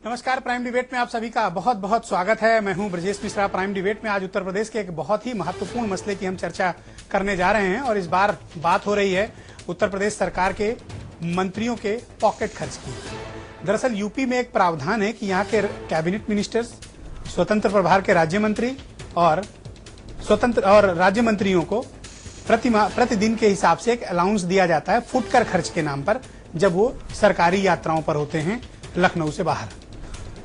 नमस्कार, prime debate में आप सभी का बहुत बहुत स्वागत है। मैं हूं ब्रजेश मिश्रा। प्राइम डिबेट में आज उत्तर प्रदेश के एक बहुत ही महत्वपूर्ण मसले की हम चर्चा करने जा रहे हैं और इस बार बात हो रही है उत्तर प्रदेश सरकार के मंत्रियों के पॉकेट खर्च की। दरअसल यूपी में एक प्रावधान है कि यहाँ के कैबिनेट मिनिस्टर्स, स्वतंत्र प्रभार के राज्य मंत्री और राज्य मंत्रियों को प्रतिदिन के हिसाब से एक अलाउंस दिया जाता है फुटकर खर्च के नाम पर, जब वो सरकारी यात्राओं पर होते हैं लखनऊ से बाहर।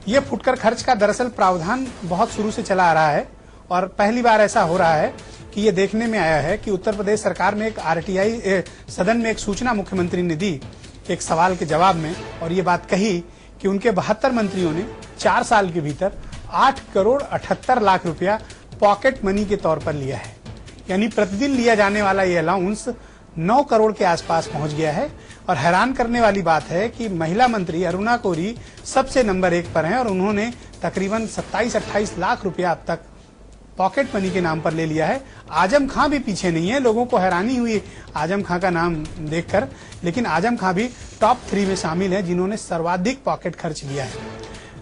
ये फुटकर खर्च का दरअसल प्रावधान बहुत शुरू से चला आ रहा है और पहली बार ऐसा हो रहा है कि ये देखने में आया है कि उत्तर प्रदेश सरकार ने एक आरटीआई सदन में एक सूचना मुख्यमंत्री ने दी एक सवाल के जवाब में, और ये बात कही कि उनके 72 मंत्रियों ने 4 साल के भीतर 8 करोड़ 78 लाख रुपया पॉकेट मनी के तौर पर लिया है। यानी प्रतिदिन लिया जाने वाला ये अलाउंस 9 करोड़ के आसपास पहुंच गया है। और हैरान करने वाली बात है कि महिला मंत्री अरुणा कोरी सबसे नंबर 1 पर हैं और उन्होंने तकरीबन 27-28 लाख रुपया अब तक पॉकेट मनी के नाम पर ले लिया है। आजम खां भी पीछे नहीं है। लोगों को हैरानी हुई आजम खां का नाम देखकर, लेकिन आजम खां भी टॉप 3 में शामिल है जिन्होंने सर्वाधिक पॉकेट खर्च लिया है।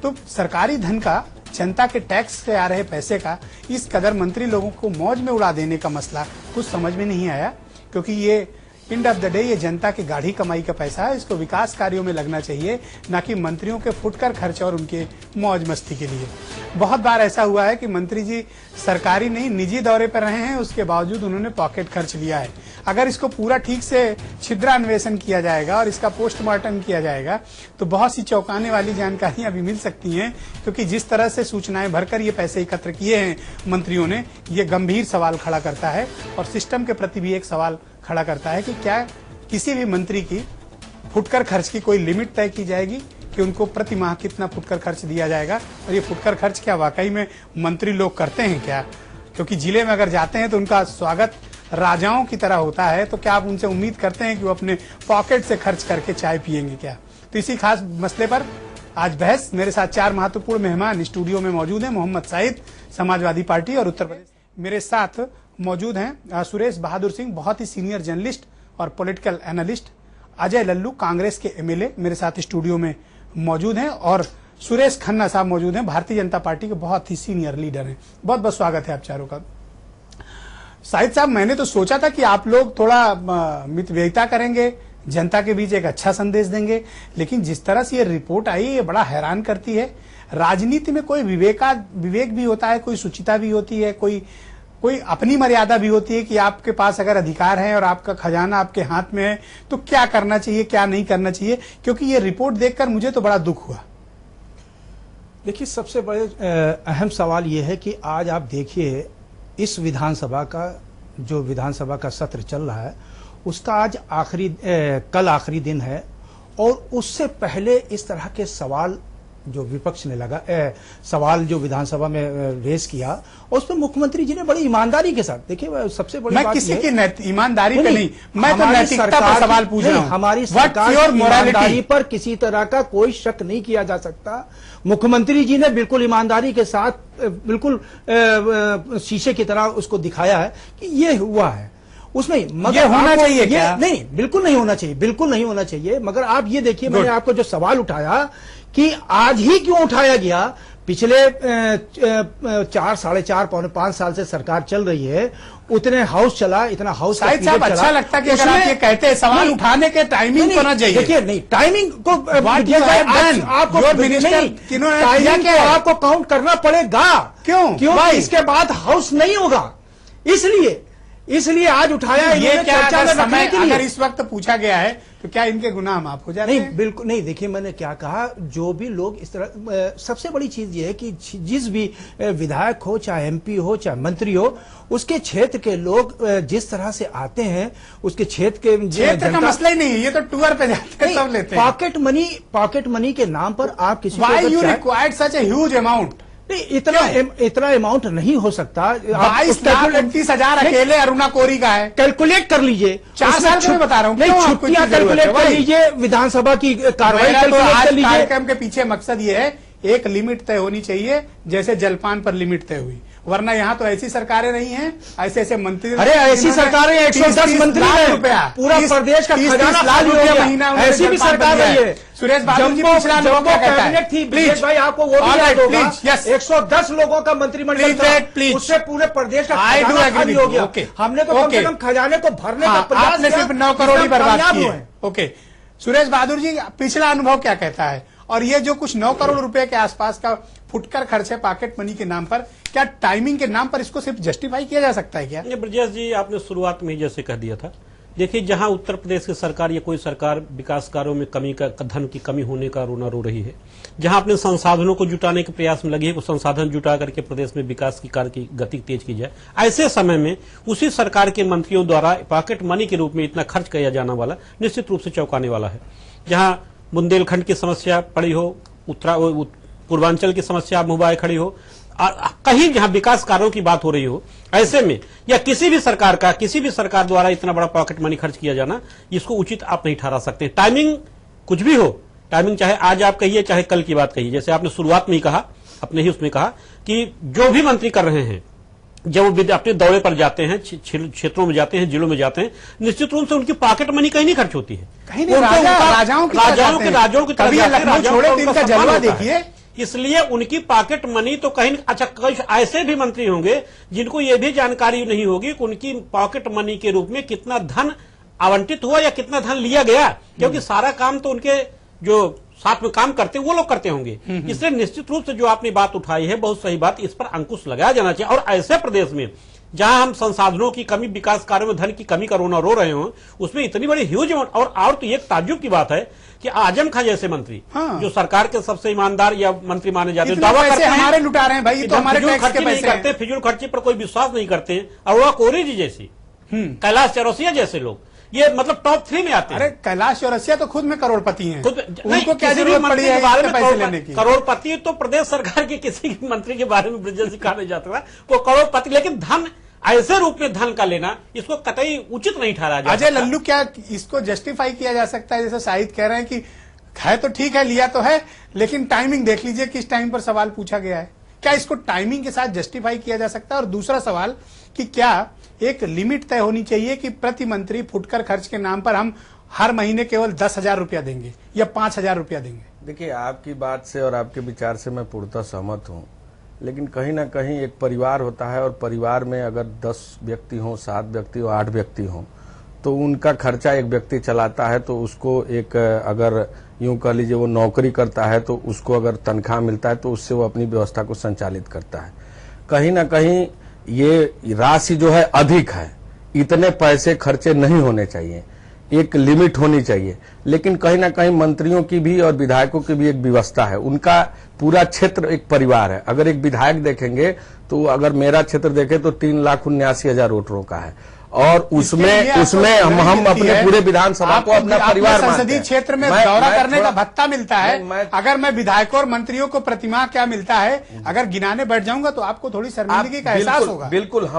तो सरकारी धन का, जनता के टैक्स से आ रहे पैसे का इस कदर मंत्री लोगों को मौज में उड़ा देने का मसला कुछ समझ में नहीं आया, क्योंकि ये एंड ऑफ द डे ये जनता की गाढ़ी कमाई का पैसा है। इसको विकास कार्यों में लगना चाहिए, न कि मंत्रियों के फुटकर खर्च और उनके मौज मस्ती के लिए। बहुत बार ऐसा हुआ है कि मंत्री जी सरकारी नहीं निजी दौरे पर रहे हैं, उसके बावजूद उन्होंने पॉकेट खर्च लिया है। अगर इसको पूरा ठीक से छिद्रान्वेषण किया जाएगा और इसका पोस्टमार्टम किया जाएगा तो बहुत सी चौंकाने वाली जानकारियां भी मिल सकती हैं, क्योंकि जिस तरह से सूचनाएं भरकर ये पैसे एकत्र किए हैं मंत्रियों ने, ये गंभीर सवाल खड़ा करता है और सिस्टम के प्रति भी एक सवाल खड़ा करता है कि क्या किसी भी मंत्री की फुटकर खर्च की कोई लिमिट तय की जाएगी कि उनको प्रति माह कितना फुटकर खर्च दिया जाएगा। और ये फुटकर खर्च क्या वाकई में मंत्री लोग करते हैं क्या? क्योंकि जिले में अगर जाते हैं तो उनका स्वागत राजाओं की तरह होता है, तो क्या आप उनसे उम्मीद करते हैं कि वो अपने पॉकेट से खर्च करके चाय पियेंगे क्या? तो इसी खास मसले पर आज बहस। मेरे साथ 4 महत्वपूर्ण मेहमान स्टूडियो में मौजूद हैं। मोहम्मद साहिद, समाजवादी पार्टी और उत्तर प्रदेश। मेरे साथ मौजूद हैं सुरेश बहादुर सिंह, बहुत ही सीनियर जर्नलिस्ट और पॉलिटिकल एनालिस्ट। अजय लल्लू, कांग्रेस के एमएलए, मेरे साथ स्टूडियो में मौजूद हैं। और सुरेश खन्ना साहब मौजूद हैं, भारतीय जनता पार्टी के बहुत ही सीनियर लीडर हैं। बहुत बहुत स्वागत है आप चारों का। साहिद साहब, मैंने तो सोचा था कि आप लोग थोड़ा मितव्ययिता करेंगे, जनता के बीच एक अच्छा संदेश देंगे, लेकिन जिस तरह से ये रिपोर्ट आई ये बड़ा हैरान करती है। राजनीति में कोई विवेक भी होता है, कोई सुचिता भी होती है, कोई अपनी मर्यादा भी होती है कि आपके पास अगर अधिकार है और आपका खजाना आपके हाथ में है तो क्या करना चाहिए, क्या नहीं करना चाहिए। क्योंकि ये रिपोर्ट देखकर मुझे तो बड़ा दुख हुआ। देखिए, सबसे बड़े अहम सवाल ये है कि आज आप देखिए इस विधानसभा का जो विधानसभा का सत्र चल रहा है उसका आज कल आखिरी दिन है, और उससे पहले इस तरह के सवाल जो विपक्ष ने सवाल जो विधानसभा में रेस किया, और उस पर मुख्यमंत्री जी ने बड़ी ईमानदारी के साथ, देखिए सबसे बड़ी बात किसी की ईमानदारी पे नहीं, मैं तो नैतिकता पर सवाल पूछ रहा हूं। हमारी सरकार की ईमानदारी पर किसी तरह का कोई शक नहीं किया जा सकता। मुख्यमंत्री जी ने बिल्कुल ईमानदारी के साथ बिल्कुल शीशे की तरह उसको दिखाया है कि ये हुआ है। उसमें मगर होना चाहिए क्या? नहीं, बिल्कुल नहीं होना चाहिए, बिल्कुल नहीं होना चाहिए। मगर आप ये देखिए, मैंने आपको जो सवाल उठाया कि आज ही क्यों उठाया गया, पिछले 4, साढ़े 4, पौने 5 साल से सरकार चल रही है, उतने हाउस चला, इतना हाउस साहिद साहब, अच्छा लगता है कि अगर आप ये कहते हैं सवाल उठाने के टाइमिंग होना चाहिए। देखिए, नहीं, टाइमिंग को आपको काउंट करना पड़ेगा। क्यों? इसके बाद हाउस नहीं होगा, इसलिए आज उठाया। ये क्या अगर इस वक्त पूछा गया है तो क्या इनके गुनाह माफ हो जाते हैं? नहीं, बिल्कुल नहीं। देखिए, मैंने क्या कहा, जो भी लोग इस तरह, सबसे बड़ी चीज ये है कि जिस भी विधायक हो, चाहे एमपी हो, चाहे मंत्री हो, उसके क्षेत्र के लोग जिस तरह से आते हैं, उसके क्षेत्र का मसला ही नहीं है, ये तो टूर पे जाते हैं, सब लेते हैं। पॉकेट मनी के नाम पर आप किसी Why you required such a huge amount? नहीं, इतना अमाउंट नहीं हो सकता। 22,38,000 अकेले अरुणा कोरी का है। कैलकुलेट कर लीजिए, 4 साल से बता रहा हूँ। नहीं, छुट्टियां कैलकुलेट कर लीजिए, विधानसभा की कार्रवाई कैलकुलेट कर लीजिए। कार्यक्रम के पीछे मकसद ये है, एक लिमिट तय होनी चाहिए, जैसे जलपान पर लिमिट तय हुई, वरना यहाँ तो ऐसी सरकारें नहीं हैं, ऐसे ऐसे मंत्री, अरे ऐसी सरकारें 110 मंत्री हैं, पूरा प्रदेश का खजाना खाली हो गया, महीना ऐसी भी सरकार रही है। सुरेश बाबू जी पिछला अनुभव क्या कहता है? थी ब्रिजेश भाई, आपको वो भी याद होगा, 110 लोगों का मंत्रिमंडल था, उससे पूरे प्रदेश का खजाना खाली हो गया। हमने तो कम से कम खजाने को भरने का प्रयास किया, सिर्फ 9 करोड़ ही बर्बाद किए। ओके, सुरेश बहादुर जी पिछला अनुभव क्या कहता है? और ये जो कुछ 9 करोड़ रुपए के आसपास का फुटकर खर्च है पॉकेट मनी के नाम पर, क्या टाइमिंग के नाम पर इसको सिर्फ जस्टिफाई किया जा सकता है क्या? ब्रजेश जी, आपने शुरुआत में ही जैसे कह दिया था, देखिए जहां उत्तर प्रदेश की सरकार या कोई सरकार विकास कार्यों में कमी का, धन की कमी होने का रोना रो रही है, जहां अपने संसाधनों को जुटाने के प्रयास में लगी है, वो संसाधन जुटा करके प्रदेश में विकास की कार्य की गति तेज की जाए, ऐसे समय में उसी सरकार के मंत्रियों द्वारा पॉकेट मनी के रूप में इतना खर्च किया जाना वाला निश्चित रूप से चौंकाने वाला है। जहां बुंदेलखंड की समस्या पड़ी हो, पूर्वांचल की समस्या मुंबई खड़ी हो, कहीं जहां विकास कार्यों की बात हो रही हो, ऐसे में या किसी भी सरकार द्वारा इतना बड़ा पॉकेट मनी खर्च किया जाना, इसको उचित आप नहीं ठहरा सकते। टाइमिंग कुछ भी हो, टाइमिंग चाहे आज आप कहिए चाहे कल की बात कहिए, जैसे आपने शुरुआत में ही कहा, अपने ही उसमें कहा कि जो भी मंत्री कर रहे हैं, जब वो अपने दौरे पर जाते हैं, क्षेत्रों में जाते हैं, जिलों में जाते हैं, निश्चित रूप से उनकी पॉकेट मनी कहीं नहीं खर्च होती है, कहीं नहीं, राजाओं की तरह जलवा देखिए। इसलिए उनकी पॉकेट मनी तो कहीं, अच्छा कई ऐसे भी मंत्री होंगे जिनको ये भी जानकारी नहीं होगी कि उनकी पॉकेट मनी के रूप में कितना धन आवंटित हुआ या कितना धन लिया गया, क्योंकि सारा काम तो उनके जो साथ में काम करते हैं वो लोग करते होंगे। इसलिए निश्चित रूप से जो आपने बात उठाई है बहुत सही बात, इस पर अंकुश लगाया जाना चाहिए। और ऐसे प्रदेश में जहां हम संसाधनों की कमी, विकास कार्यों में धन की कमी का रोना रो रहे हो, उसमें इतनी बड़ी ह्यूज अमाउंट, और तो एक ताज्जुब की बात है कि आजम खां जैसे मंत्री, जो सरकार के सबसे ईमानदार या मंत्री माने जाते हैं, दावा करते हैं हमारे लुटा रहे हैं भाई, तो हमारे टैक्स के पैसे करते, फिजूल खर्ची पर कोई विश्वास नहीं करते हैं। अरोड़ा कोहली जी जैसी, कैलाश चौरसिया जैसे लोग, ये मतलब टॉप 3 में आते हैं। अरे कैलाश चौरसिया तो खुद में करोड़पति हैं, उनको क्या जरूरत पड़ी है पैसे लेने की? करोड़पति तो प्रदेश सरकार के किसी मंत्री के बारे में ब्रजेश जी कहा नहीं जाता, वो करोड़पति, लेकिन धन ऐसे रूप में धन का लेना, इसको कतई उचित नहीं ठहरा जाता। अजय लल्लू, क्या इसको जस्टिफाई किया जा सकता है? जैसे शाहिद कह रहे हैं कि है तो ठीक है, लिया तो है, लेकिन टाइमिंग देख लीजिए किस टाइम पर सवाल पूछा गया है। क्या इसको टाइमिंग के साथ जस्टिफाई किया जा सकता है? और दूसरा सवाल कि क्या एक लिमिट तय होनी चाहिए कि प्रति मंत्री फुटकर खर्च के नाम पर हम हर महीने केवल 10,000 रुपया देंगे या 5,000 रुपया देंगे? देखिए, आपकी बात से और आपके विचार से मैं पूर्णतः सहमत हूँ, लेकिन कहीं ना कहीं एक परिवार होता है, और परिवार में अगर 10 व्यक्ति हों, 7 व्यक्ति हो, 8 व्यक्ति हों, तो उनका खर्चा एक व्यक्ति चलाता है, तो उसको एक, अगर यूं कह लीजिए वो नौकरी करता है, तो उसको अगर तनख्वाह मिलता है तो उससे वो अपनी व्यवस्था को संचालित करता है। कहीं ना कहीं ये राशि जो है अधिक है, इतने पैसे खर्चे नहीं होने चाहिए, एक लिमिट होनी चाहिए। लेकिन कहीं ना कहीं मंत्रियों की भी और विधायकों की भी एक व्यवस्था है, उनका पूरा क्षेत्र एक परिवार है। अगर एक विधायक देखेंगे तो अगर मेरा क्षेत्र देखें तो 3,79,000 वोटरों का है, और उसमें हम अपने पूरे विधानसभा को अपना परिवार मानते हैं। संसदीय क्षेत्र में दौरा करने का भत्ता मिलता है। अगर मैं विधायकों और मंत्रियों को प्रतिमाह क्या मिलता है, अगर गिनाने बैठ जाऊंगा तो आपको थोड़ी शर्मिंदगी का एहसास होगा। बिल्कुल,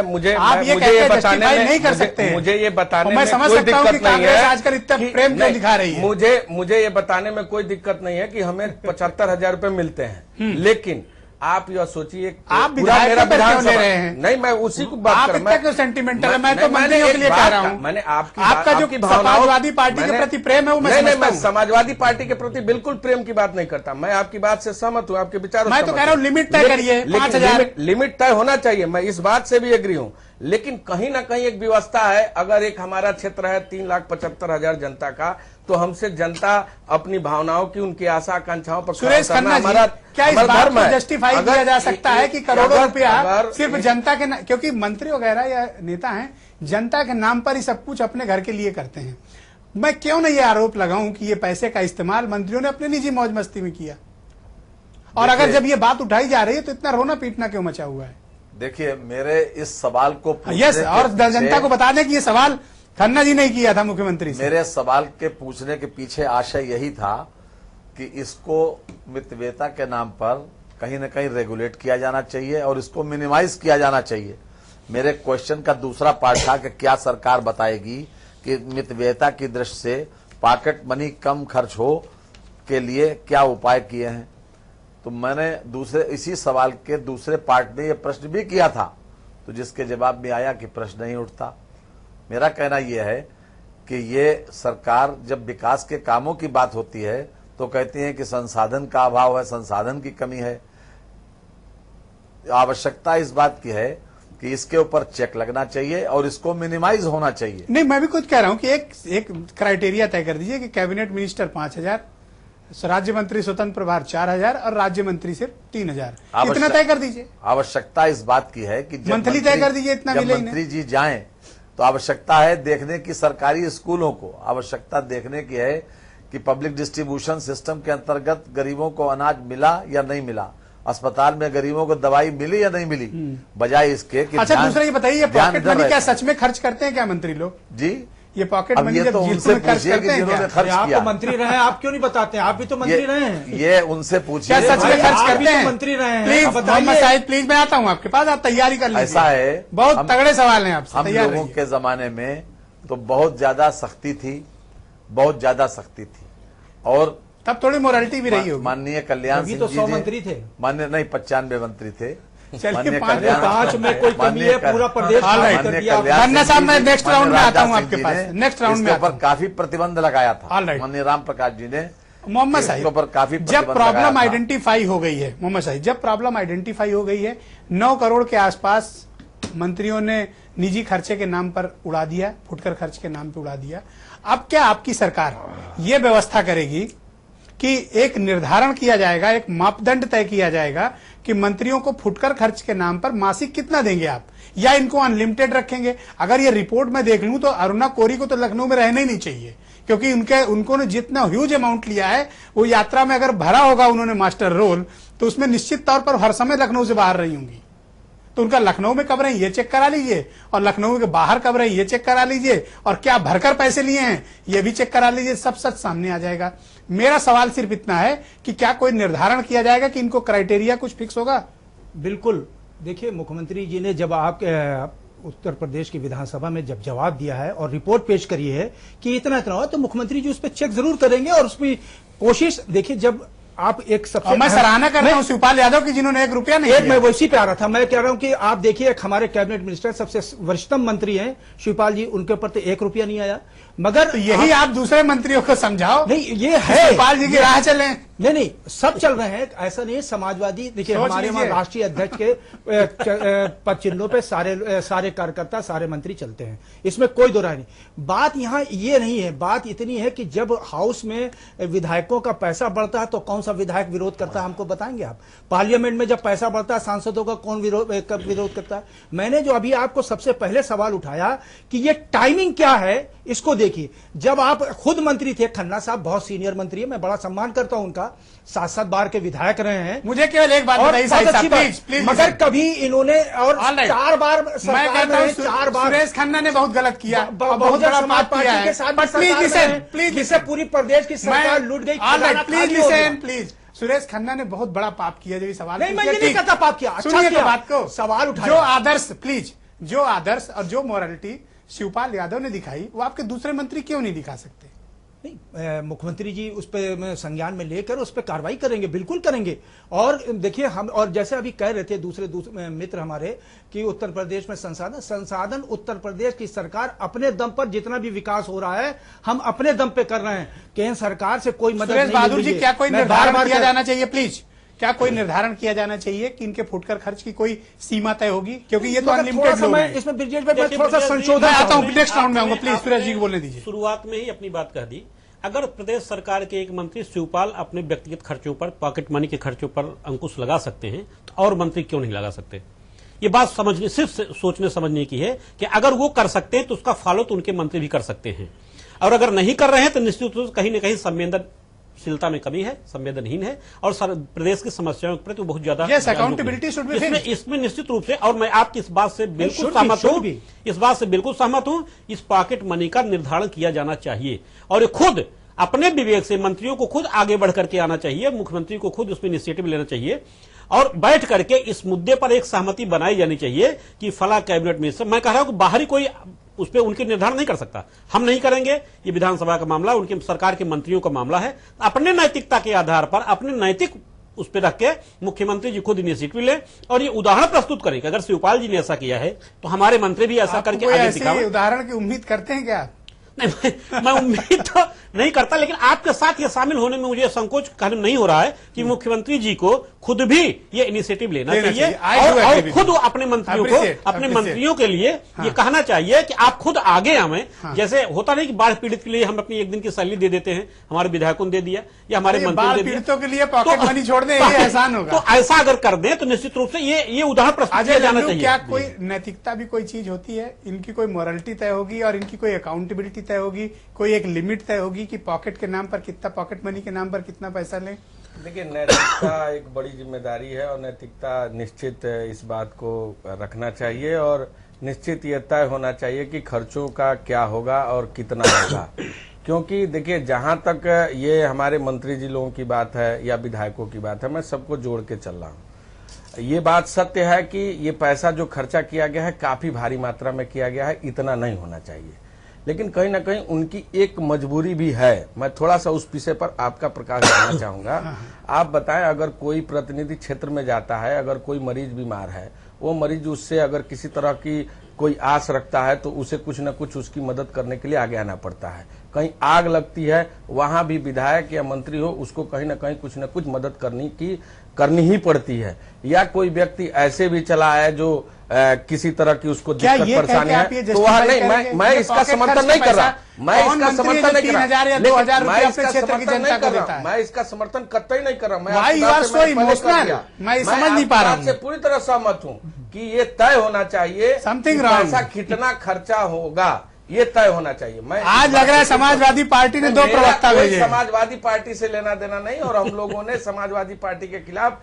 मुझे ये बताने में मुझे ये बताने में कोई दिक्कत नहीं है। आजकल इतना प्रेम क्यों दिखा रही है? मुझे ये बताने में कोई दिक्कत नहीं है कि हमें 75,000 रुपए मिलते हैं, लेकिन आप यह सोचिए, आप मेरा विधान ले रहे हैं। नहीं, मैं उसी को बात कर रहा हूं। क्यों सेंटिमेंटल है? मैं तो मंत्रियों के लिए कह रहा हूं। मैंने आपका जो समाजवादी पार्टी के प्रति प्रेम है वो मैं समाजवादी पार्टी के प्रति बिल्कुल प्रेम की बात नहीं करता। मैं आपकी बात से सहमत हूं, आपके विचारों से। मैं तो कह रहा हूं लिमिट तय करिए, 5,000 लिमिट तय होना चाहिए, मैं इस बात से भी एग्री हूं। लेकिन कहीं ना कहीं एक व्यवस्था है। अगर एक हमारा क्षेत्र है 3,75,000 जनता का, तो हमसे जनता अपनी भावनाओं की, उनकी आशा आकांक्षाओं पर सुरेश खन्ना जी, क्या इस बात को जस्टिफाई किया जा सकता है कि करोड़ों रुपया सिर्फ जनता के, क्योंकि मंत्री वगैरह या नेता हैं, जनता के नाम पर ही सब कुछ अपने घर के लिए करते हैं। मैं क्यों नहीं ये आरोप लगाऊं कि ये पैसे का इस्तेमाल मंत्रियों ने अपने निजी मौज मस्ती में किया? और अगर जब ये बात उठाई जा रही है तो इतना रोना पीटना क्यों मचा हुआ है? देखिए, मेरे इस सवाल को यस, और जनता को बता दें कि ये सवाल खन्ना जी ने किया था मुख्यमंत्री से। मेरे सवाल के पूछने के पीछे आशय यही था कि इसको मितव्ययता के नाम पर कहीं न कहीं रेगुलेट किया जाना चाहिए और इसको मिनिमाइज किया जाना चाहिए। मेरे क्वेश्चन का दूसरा पार्ट था कि क्या सरकार बताएगी कि मितव्ययता की दृष्टि से पॉकेट मनी कम खर्च हो के लिए क्या उपाय किए हैं। तो मैंने इसी सवाल के दूसरे पार्ट में ये प्रश्न भी किया था, तो जिसके जवाब में आया कि प्रश्न नहीं उठता। मेरा कहना यह है कि ये सरकार जब विकास के कामों की बात होती है तो कहती है कि संसाधन का अभाव है, संसाधन की कमी है। आवश्यकता इस बात की है कि इसके ऊपर चेक लगना चाहिए और इसको मिनिमाइज होना चाहिए। नहीं, मैं भी खुद कह रहा हूं कि एक क्राइटेरिया तय कर दीजिए कि कैबिनेट मिनिस्टर 5,000, राज्य मंत्री स्वतंत्र प्रभार 4,000 और राज्य मंत्री सिर्फ 3,000, इतना तय कर दीजिए। आवश्यकता इस बात की है कि मंथली तय कर दीजिए, इतना मिले ही नहीं। मंत्री जी जाएं तो आवश्यकता है देखने की, सरकारी स्कूलों को आवश्यकता देखने की है कि पब्लिक डिस्ट्रीब्यूशन सिस्टम के अंतर्गत गरीबों को अनाज मिला या नहीं मिला, अस्पताल में गरीबों को दवाई मिली या नहीं मिली, बजाय इसके कि अच्छा दूसरा ये बताइए, पॉकेट मनी क्या सच में खर्च करते हैं क्या मंत्री लोग? जी, ये पॉकेट मनी ये जब तो जेलों उनसे में खर्च पूछिए कि करते हैं जिन्होंने क्या? खर्च आप किया। तो मंत्री रहे हैं, आप क्यों नहीं बताते हैं? आप भी तो मंत्री रहे हैं। ये उनसे पूछिए। क्या सच में खर्च आप भी करते तो हैं? मंत्री रहे हैं, प्लीज आप बताइए। मोहम्मद साहिद, प्लीज मैं आता हूं आपके पास, आप तैयारी कर लीजिए। ऐसा है, बहुत हम- तगड़े सवाल हैं आपसे, हम तैयार लोगों रहिए। के जमाने में तो बहुत ज्यादा सख्ती थी, बहुत ज्यादा सख्ती थी, और तब थोड़ी मोरालिटी भी रही होगी। माननीय कल्याण अभी सिंह तो जी 100 ने- मंत्री थे। मान्य नहीं 95 मंत्री थे। चलिए, माननीय 5 कल्याण- 5 में कोई कमी है, पूरा प्रदेश All right. कर दिया। कल्याण धन्ना सिंह साहब, जी मैं ने- next round में माननीय आता हूं राजा आपके सिंह पास। जी ने Next round में इसके आता ऊपर हूं। काफी प्रतिबंध लगाया था। All right. माननीय राम प्रकाश जी ने मोहम्मद इसके साहिब, ऊपर काफी जब प्रतिबंध लगाया प्रॉब्लम था। आइडेंटिफाई हो गई है, मोहम्मद साहिब, जब प्रॉब्लम आइडेंटिफाई हो गई है, 9 करोड़ के आसपास मंत्रियों ने निजी खर्चे के नाम पर उड़ा दिया, फुटकर खर्च के नाम पर उड़ा दिया। अब क्या आपकी सरकार ये व्यवस्था करेगी कि एक निर्धारण किया जाएगा, एक मापदंड तय किया जाएगा कि मंत्रियों को फुटकर खर्च के नाम पर मासिक कितना देंगे आप, या इनको अनलिमिटेड रखेंगे? अगर ये रिपोर्ट में देख लूं तो अरुणा कोरी को तो लखनऊ में रहना ही नहीं चाहिए, क्योंकि उनको ने जितना ह्यूज अमाउंट लिया है वो यात्रा में अगर भरा होगा उन्होंने मास्टर रोल, तो उसमें निश्चित तौर पर हर समय लखनऊ से बाहर रही होंगी। तो उनका लखनऊ में कब रही ये चेक करा लीजिए, और लखनऊ के बाहर कब रही ये चेक करा लीजिए, और क्या भरकर पैसे लिए हैं ये भी चेक करा लीजिए, सब सच सामने आ जाएगा। मेरा सवाल सिर्फ इतना है कि क्या कोई निर्धारण किया जाएगा कि इनको क्राइटेरिया कुछ फिक्स होगा? बिल्कुल। देखिए, मुख्यमंत्री जी ने जब आप उत्तर प्रदेश की विधानसभा में जब जवाब दिया है और रिपोर्ट पेश करी है कि इतना इतना हो, तो मुख्यमंत्री जी उस पर चेक जरूर करेंगे और उसकी कोशिश, देखिए जब आप एक सबसे और मैं सराहना कर रहा हूं शिवपाल यादव की, जिन्होंने 1 रुपया नहीं एक दिया। मैं वैसी पे आ रहा था, मैं कह रहा हूं कि आप देखिए, एक हमारे कैबिनेट मिनिस्टर सबसे वरिष्ठतम मंत्री हैं शिवपाल जी, उनके ऊपर तो 1 रुपया नहीं आया। मगर तो यही आप दूसरे मंत्रियों को समझाओ, नहीं, ये है शिवपाल जी की राह चले। नहीं, सब चल रहे हैं, ऐसा नहीं है। समाजवादी, देखिए सोच हमारे वहां लीजिए। राष्ट्रीय अध्यक्ष के पद चिन्हों पे सारे कार्यकर्ता, सारे मंत्री चलते हैं, इसमें कोई दो राय नहीं। बात यहाँ ये नहीं है, बात इतनी है कि जब हाउस में विधायकों का पैसा बढ़ता है तो कौन सा विधायक विरोध करता है, हमको बताएंगे आप? पार्लियामेंट में जब पैसा बढ़ता है, सांसदों का कौन विरोध करता है? मैंने जो अभी आपको सबसे पहले सवाल उठाया कि ये टाइमिंग क्या है, इसको देखिए। जब आप खुद मंत्री थे, खन्ना साहब बहुत सीनियर मंत्री है, मैं बड़ा सम्मान करता हूं उनका, 7-7 बार के विधायक रहे हैं। मुझे केवल एक बात और बताइए बहुत साहिब अच्छी साहब, बात, प्लीज मगर कभी इन्होंने और All right. 4 बार मैं सरकार कहता में हूं 4 बार सुरेश खन्ना ने बहुत गलत किया, बहुत बहुजन बड़ा समाज पाप किया पार्टी है। के साथ भी But please सरकार में listen, है, please जिससे listen. पूरी प्रदेश की सरकार लूट गई, All right, खजाना please खाली हो गया। listen, please. सुरेश खन्ना ने बहुत बड़ा पाप किया जब ये सवाल नहीं, मैं पूछा। ये नहीं ठीक। कहता पाप किया, अच्छा सुनिए तो किया। बात को, सवाल उठाया। जो आदर्श, प्लीज, जो आदर्श और जो मोरालिटी शिवपाल यादव ने दिखाई, वो आपके दूसरे मंत्री क्यों नहीं दिखा सकते? नहीं, मुख्यमंत्री जी उस पर संज्ञान में लेकर उस पर कार्रवाई करेंगे, बिल्कुल करेंगे। और देखिए, हम और जैसे अभी कह रहे थे दूसरे मित्र हमारे कि उत्तर प्रदेश में संसाधन उत्तर प्रदेश की सरकार अपने दम पर जितना भी विकास हो रहा है, हम अपने दम पे कर रहे हैं। केंद्र सरकार से कोई मदद सुरेश नहीं बहादुर मिल जी, रही है। क्या कोई मैं निर्धारण बार-बार किया कह- जाना चाहिए? प्लीज, क्या कोई निर्धारण किया जाना चाहिए कि इनके फुटकर खर्च की कोई सीमा तय होगी? क्योंकि ये तो मगर अनलिमिटेड थोड़ा सा लोग मैं हैं। इसमें ब्रिजेश भाई, मैं देखिए, थोड़ा सा ब्रिजेश जी, संशोधन मैं आता हूं, चाहूंगा। नेक्स्ट राउंड में आऊंगा, प्लीज आपने सूरज जी को बोलने दीजिए। शुरुआत में ही अपनी बात कह दी। अगर प्रदेश सरकार के एक मंत्री शिवपाल अपने व्यक्तिगत खर्चों पर, पॉकेट मनी के खर्चों पर अंकुश लगा सकते हैं, तो और मंत्री क्यों नहीं लगा सकते? ये बात समझने, सिर्फ सोचने समझने की है कि अगर वो कर सकते हैं तो उसका फॉलो तो उनके मंत्री भी कर सकते हैं, और अगर नहीं कर रहे हैं तो निश्चित रूप से कहीं न कहीं संवेदनशीलता में कमी है, संवेदनहीन है, और प्रदेश की समस्याओं के प्रति बहुत ज्यादा Yes, accountability should be fixed. इसमें निश्चित रूप से, और मैं आपकी इस बात से बिल्कुल should be, सहमत should हूं, be. इस बात से बिल्कुल सहमत हूं, इस पॉकेट मनी का निर्धारण किया जाना चाहिए, और ये खुद अपने विवेक से मंत्रियों को खुद आगे बढ़ करके आना चाहिए, मुख्यमंत्री को खुद उसमें इनिशिएटिव लेना चाहिए, और बैठ करके इस मुद्दे पर एक सहमति बनाई जानी चाहिए कि फला कैबिनेट मिनिस्टर, मैं कह रहा हूं कि बाहरी कोई उस पर उनके निर्धारण नहीं कर सकता, हम नहीं करेंगे, ये विधानसभा का मामला, उनके सरकार के मंत्रियों का मामला है। अपने नैतिकता के आधार पर, अपने नैतिक उस पर रख के मुख्यमंत्री जी खुद इनिशिएटिव ले और ये उदाहरण प्रस्तुत करें कि अगर शिवपाल जी ने ऐसा किया है तो हमारे मंत्री भी ऐसा करके आगे दिखाएं। उदाहरण की उम्मीद करते हैं क्या? नहीं, मैं उम्मीद तो नहीं करता, लेकिन आपके साथ ये शामिल होने में मुझे संकोच कहने नहीं हो रहा है कि मुख्यमंत्री जी को खुद भी ये इनिशिएटिव लेना चाहिए और खुद अपने मंत्रियों के लिए ये कहना चाहिए कि आप खुद आगे आवे। जैसे होता नहीं कि बाढ़ पीड़ित के लिए हम अपनी एक दिन की सैलरी दे देते हैं, हमारे विधायकों ने दे दिया या हमारे मंत्रियों ने दे दिया, पीड़ितों के लिए पॉकेट मनी छोड़ दें, ये एहसान होगा। तो ऐसा अगर कर दें तो निश्चित रूप से ये उदाहरण प्रस्तुत किया जाना चाहिए। क्या कोई नैतिकता भी कोई चीज होती है? इनकी कोई मोरालिटी तय होगी और इनकी कोई अकाउंटेबिलिटी तय होगी, कोई एक लिमिट तय होगी कि पॉकेट के नाम पर कितना, पॉकेट मनी के नाम पर कितना पैसा लें। देखिए, नैतिकता एक बड़ी जिम्मेदारी है और नैतिकता निश्चित इस बात को रखना चाहिए और निश्चित ये तय होना चाहिए कि खर्चों का क्या होगा और कितना होगा। क्योंकि देखिए, जहां तक ये हमारे मंत्री जी लोगों की बात है या विधायकों की बात है, मैं सबको जोड़ के चल रहा हूं। ये बात सत्य है कि ये पैसा जो खर्चा किया गया है काफी भारी मात्रा में किया गया है, इतना नहीं होना चाहिए, लेकिन कहीं ना कहीं उनकी एक मजबूरी भी है। मैं थोड़ा सा उस विषय पर आपका प्रकाश डालना चाहूंगा। आप बताएं, अगर कोई प्रतिनिधि क्षेत्र में जाता है, अगर कोई मरीज बीमार है, वो मरीज उससे अगर किसी तरह की कोई आस रखता है तो उसे कुछ न कुछ उसकी मदद करने के लिए आगे आना पड़ता है। कहीं आग लगती है, वहां भी विधायक या मंत्री हो, उसको कहीं न कहीं कुछ न कुछ मदद करनी ही पड़ती है। या कोई व्यक्ति ऐसे भी चला है जो किसी तरह की उसको दिक्कत परेशानी है, तो वह नहीं, मैं इसका समर्थन नहीं कर रहा, मैं इसका समर्थन नहीं कर रहा, मैं इसका समर्थन कतई नहीं कर रहा। मैं समझ नहीं पा रहा हूँ, पूरी तरह सहमत हूँ कि ये तय होना चाहिए पैसा कितना खर्चा होगा, ये तय होना चाहिए। मैं आज लग रहा है समाजवादी पार्टी ने 2 प्रवक्ता भेजे। समाजवादी पार्टी से लेना देना नहीं, और हम लोगों ने समाजवादी पार्टी के खिलाफ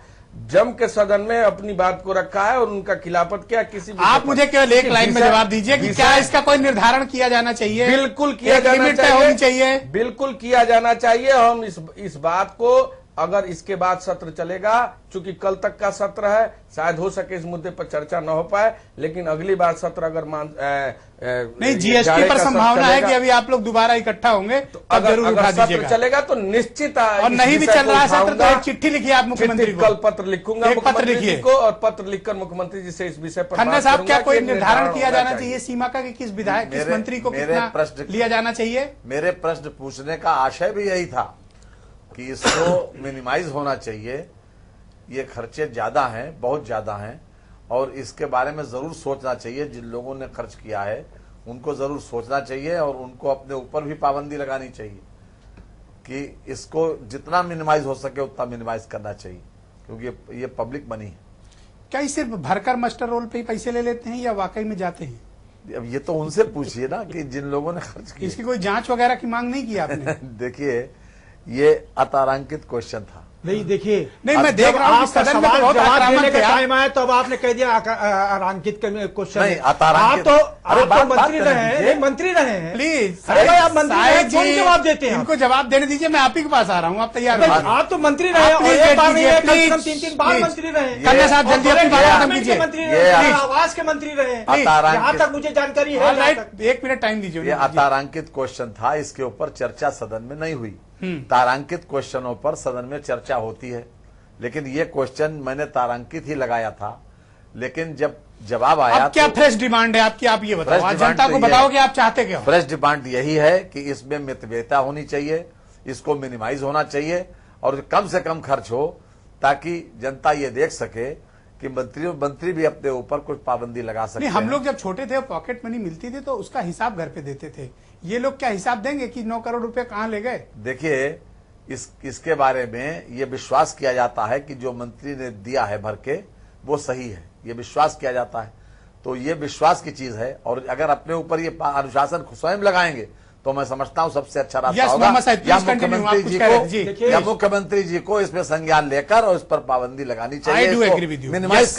जम के सदन में अपनी बात को रखा है और उनका खिलाफत किया। किसी आप मुझे केवल एक लाइन में जवाब दीजिए कि क्या इसका कोई निर्धारण किया जाना चाहिए? बिल्कुल किया जाना चाहिए, बिल्कुल किया जाना चाहिए। हम इस बात को, अगर इसके बाद सत्र चलेगा, चूंकि कल तक का सत्र है, शायद हो सके इस मुद्दे पर चर्चा न हो पाए, लेकिन अगली बार सत्र अगर नहीं, जीएसटी पर संभावना है कि अभी आप लोग दोबारा इकट्ठा होंगे तो अगर सत्र चलेगा तो निश्चित, और नहीं भी चल रहा है सत्र तो एक चिट्ठी लिखिए आप मुख्यमंत्री को। कल पत्र लिखूंगा मुख्यमंत्री जी को, और पत्र लिखकर मुख्यमंत्री जी से इस विषय पर खन्ना साहब, क्या कोई निर्धारण किया जाना चाहिए सीमा का कि किस विधायक, किस मंत्री को कितना लिया जाना चाहिए? मेरे प्रश्न पूछने का आशय भी यही था कि इसको मिनिमाइज होना चाहिए। ये खर्चे ज्यादा हैं, बहुत ज्यादा हैं, और इसके बारे में जरूर सोचना चाहिए। जिन लोगों ने खर्च किया है उनको जरूर सोचना चाहिए और उनको अपने ऊपर भी पाबंदी लगानी चाहिए कि इसको जितना मिनिमाइज हो सके उतना मिनिमाइज करना चाहिए, क्योंकि ये पब्लिक मनी है। क्या ये सिर्फ भरकर मास्टर रोल पे ही पैसे ले लेते हैं या वाकई में जाते हैं? अब ये तो उनसे पूछिए ना कि जिन लोगों ने खर्च किया। इसकी कोई जांच वगैरह की मांग नहीं की आपने? देखिए, ये अतारांकित क्वेश्चन था। नहीं, देखिए, नहीं, मैं देख रहा हूँ सदन में बहुत आक्रामक टाइम आया तो अब आपने कह दिया आरांकित क्वेश्चन। नहीं, अतारांकित, आप मंत्री रहे हैं, मंत्री रहे हैं, प्लीज। अरे भाई, आप मंत्री रहे, कौन जवाब देते हैं? इनको जवाब देने दीजिए, मैं आप ही के पास आ रहा हूँ, आप तैयार? आप तो मंत्री रहे, 3 बार मंत्री रहे। खन्ना साहब, जल्दी अपनी बात खत्म कीजिए। मंत्री रहे, आवास के मंत्री रहे, यहाँ तक मुझे जानकारी है। 1 मिनट टाइम दीजिए। ये अतारांकित क्वेश्चन था, इसके ऊपर चर्चा सदन में नहीं हुई। तारांकित क्वेश्चनों पर सदन में चर्चा होती है, लेकिन ये क्वेश्चन मैंने तारांकित ही लगाया था, लेकिन जब जवाब आया, क्या फ्रेश डिमांड है आपकी? आप ये बताओ, आज जनता को बताओ कि आप चाहते क्या हो? फ्रेश डिमांड यही है कि इसमें मितव्ययता होनी चाहिए, इसको मिनिमाइज होना चाहिए और कम से कम खर्च हो, ताकि जनता ये देख सके कि मंत्री भी अपने ऊपर कुछ पाबंदी लगा सकते हैं। हम लोग जब छोटे थे, पॉकेट मनी मिलती थी तो उसका हिसाब घर पे देते थे। ये लोग क्या हिसाब देंगे कि 9 करोड़ रुपए कहाँ ले गए? देखिए, इसके बारे में ये विश्वास किया जाता है कि जो मंत्री ने दिया है भर के वो सही है, ये विश्वास किया जाता है। तो ये विश्वास की चीज है, और अगर अपने ऊपर ये अनुशासन स्वयं लगाएंगे तो मैं समझता हूं सबसे अच्छा रास्ता होगा या मुख्यमंत्री जी को इसमें संज्ञान लेकर और इस पर पाबंदी लगानी चाहिए, मिनिमाइज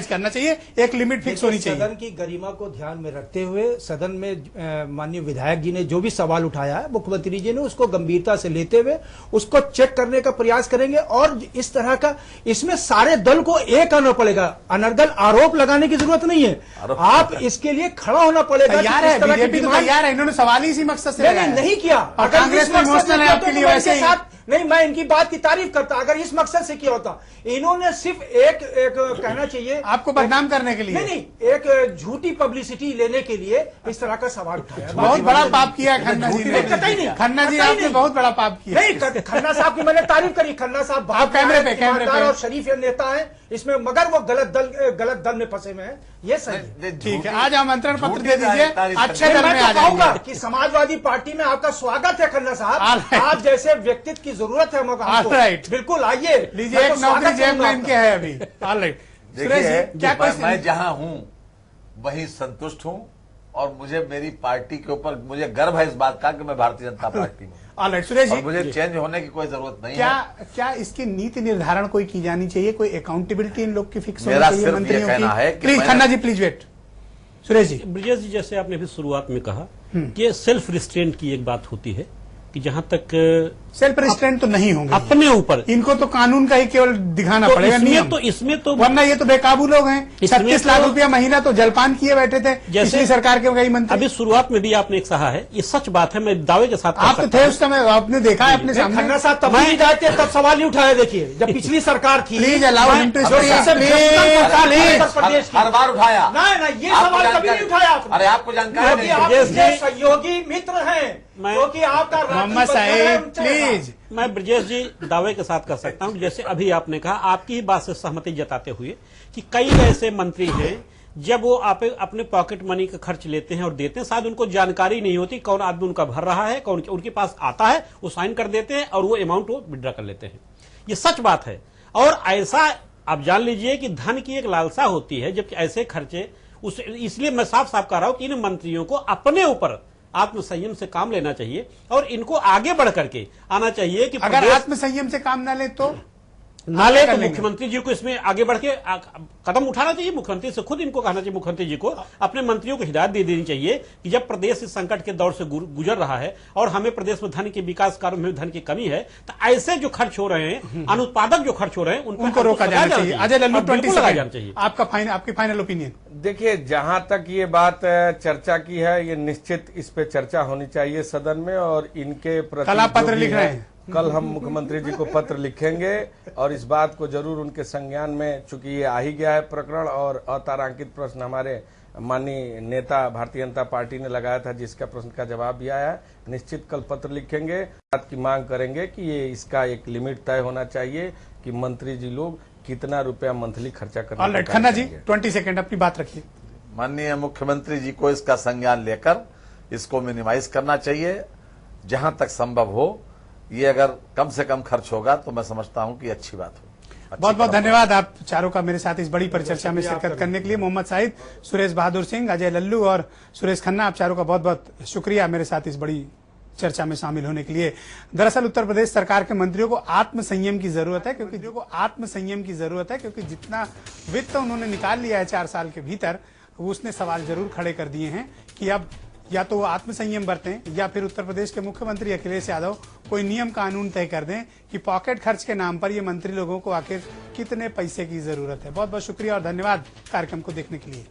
करना चाहिए, एक लिमिट फिक्स होनी चाहिए। सदन की गरिमा को ध्यान में रखते हुए सदन में माननीय विधायक जी ने जो भी सवाल उठाया है, मुख्यमंत्री जी ने उसको गंभीरता से लेते हुए उसको चेक करने का प्रयास करेंगे, और इस तरह का इसमें सारे दल को एक आना पड़ेगा। अनर्गल आरोप लगाने की जरूरत नहीं है, आप इसके लिए खड़ा होना पड़ेगा। बीजेपी तो तैयार है, इन्होंने सवाल ही इसी मकसद से नहीं किया। और कांग्रेस में इमोशनल है आपके लिए, वैसे ही नहीं, मैं इनकी बात की तारीफ करता अगर इस मकसद से किया होता। इन्होंने सिर्फ एक कहना चाहिए आपको बदनाम करने के लिए, नहीं, एक झूठी पब्लिसिटी लेने के लिए इस तरह का सवाल उठाया। बहुत बड़ा पाप किया खन्ना जी ने। कतई नहीं, खन्ना जी कतई आपने नहीं। बहुत बड़ा पाप किया। नहीं, खन्ना साहब की मैंने तारीफ करी। खन्ना साहब आप कैमरे पे ईमानदार और शरीफ नेता हैं इसमें, मगर वो गलत दल में फंसे हुए हैं, ये सही है। ठीक है, आज आमंत्रण पत्र दे दीजिए, अच्छे दल में मैं आ तो कहूंगा जाएंगे। कि समाजवादी पार्टी में आपका स्वागत है खन्ना साहब। आप जैसे व्यक्तित्व की जरूरत है हमको। बिल्कुल आइए, लीजिए, एक नौकरी जेब में इनके है अभी। ऑलराइट, देखिए, क्या मैं जहां हूं वहीं संतुष्ट हूं और मुझे मेरी पार्टी के ऊपर मुझे गर्व है इस बात का कि मैं भारतीय जनता पार्टी में। ऑलराइट सुरेश और जी, मुझे चेंज होने की कोई जरूरत नहीं क्या है। क्या इसकी नीति निर्धारण कोई की जानी चाहिए, कोई अकाउंटेबिलिटी इन लोग की फिक्स होनी मेरा चाहिए सिर्फ ये मंत्रियों कहना है की? कि प्लीज मैंने- खन्ना जी प्लीज वेट। सुरेश जी, ब्रजेश जी, जैसे आपने भी शुरुआत में कहा कि ये सेल्फ रिस्ट्रेंट की एक बात होती है कि जहां तक सेल्फ रिस्ट्रेंट तो नहीं होंगे, अपने ऊपर, इनको तो कानून का ही केवल दिखाना तो पड़ेगा नियम। इसमें तो वरना ये तो बेकाबू लोग हैं। इसमें 36 लाख तो- रुपया महीना तो जलपान किए बैठे थे पिछली सरकार के कई मंत्री। अभी शुरुआत में भी आपने एक कहा है, ये सच बात है, मैं दावे के साथ कह आप तो सकता थे हूं। उस समय, आपने देखा है अपने सामने। खन्ना साहब तब नहीं जाते तब सवाल नहीं उठाया। देखिए, जब पिछली सरकार थी, प्लीज अलाउ हिम टू जो सबसे भ्रष्ट सरकार थी उत्तर प्रदेश की। हर बार उठाया। नहीं, ये आपको सवाल कभी नहीं जानकारी- उठाया आपने। अरे आपको जानकारी क्योंकि नहीं आप है। इसके सहयोगी मित्र हैं, क्योंकि आपका मोहम्मद साहिब प्लीज। मैं ब्रजेश जी दावे के साथ कह सकता हूं, जैसे अभी आपने कहा, आपकी ही बात से सहमति जताते हुए कि कई ऐसे मंत्री हैं जब वो आप अपने पॉकेट मनी का खर्च लेते हैं और देते हैं, शायद उनको जानकारी नहीं होती कौन आदमी उनका भर रहा है, कौन उनके पास आता है, वो साइन कर देते हैं और वो अमाउंट वो विड्रॉ कर लेते हैं। ये सच बात है। और ऐसा आप जान लीजिए कि धन की एक लालसा होती है, जबकि ऐसे खर्चे इसलिए मैं साफ साफ कह रहा हूं, इन मंत्रियों को अपने ऊपर आत्मसंयम से काम लेना चाहिए और इनको आगे बढ़ करके आना चाहिए कि अगर आत्मसंयम से काम न ले तो नाले तो मुख्यमंत्री जी को इसमें आगे बढ़ के कदम उठाना चाहिए। मुख्यमंत्री से खुद इनको कहना चाहिए, मुख्यमंत्री जी को अपने मंत्रियों को हिदायत दे देनी चाहिए कि जब प्रदेश इस संकट के दौर से गुजर रहा है और हमें प्रदेश में धन के विकास कार्यों में धन की कमी है, तो ऐसे जो खर्च हो रहे हैं, अनुत्पादक जो खर्च हो रहे हैं, उनको रोका जाना चाहिए। अजय लल्लू 20 लगाना चाहिए। आपकी फाइनल ओपिनियन। देखिए, जहां तक ये बात चर्चा की है, ये निश्चित इस पे चर्चा होनी चाहिए सदन में और इनके प्रति कल आप पत्र जो भी लिख रहे है, हैं। कल हम मुख्यमंत्री जी को पत्र लिखेंगे और इस बात को जरूर उनके संज्ञान में, चूंकि ये आ ही गया है प्रकरण और अतारांकित प्रश्न हमारे माननीय नेता भारतीय जनता पार्टी ने लगाया था, जिसका प्रश्न का जवाब भी आया है, निश्चित कल पत्र लिखेंगे, बात की मांग करेंगे कि ये इसका एक लिमिट तय होना चाहिए कि मंत्री जी लोग कितना रुपया मंथली खर्चा करना। खन्ना जी 20 सेकंड अपनी बात रखिए। माननीय मुख्यमंत्री जी को इसका संज्ञान लेकर इसको मिनिमाइज करना चाहिए जहां तक संभव हो। ये अगर कम से कम खर्च होगा तो मैं समझता हूं कि अच्छी बात हो। बहुत बहुत धन्यवाद आप चारों का मेरे साथ इस बड़ी परिचर्चा में शिरकत करने के लिए। मोहम्मद साहिब, सुरेश बहादुर सिंह, अजय लल्लू और सुरेश खन्ना, आप चारों का बहुत बहुत शुक्रिया मेरे साथ इस बड़ी चर्चा में शामिल होने के लिए। दरअसल उत्तर प्रदेश सरकार के मंत्रियों को आत्मसंयम की जरूरत है, क्योंकि जितना वित्त उन्होंने निकाल लिया है 4 साल के भीतर, उसने सवाल जरूर खड़े कर दिए हैं कि अब या तो वो आत्मसंयम बरतें या फिर उत्तर प्रदेश के मुख्यमंत्री अखिलेश यादव कोई नियम कानून तय कर दें कि पॉकेट खर्च के नाम पर ये मंत्री लोगों को आखिर कितने पैसे की जरूरत है। बहुत बहुत शुक्रिया और धन्यवाद कार्यक्रम को देखने के लिए।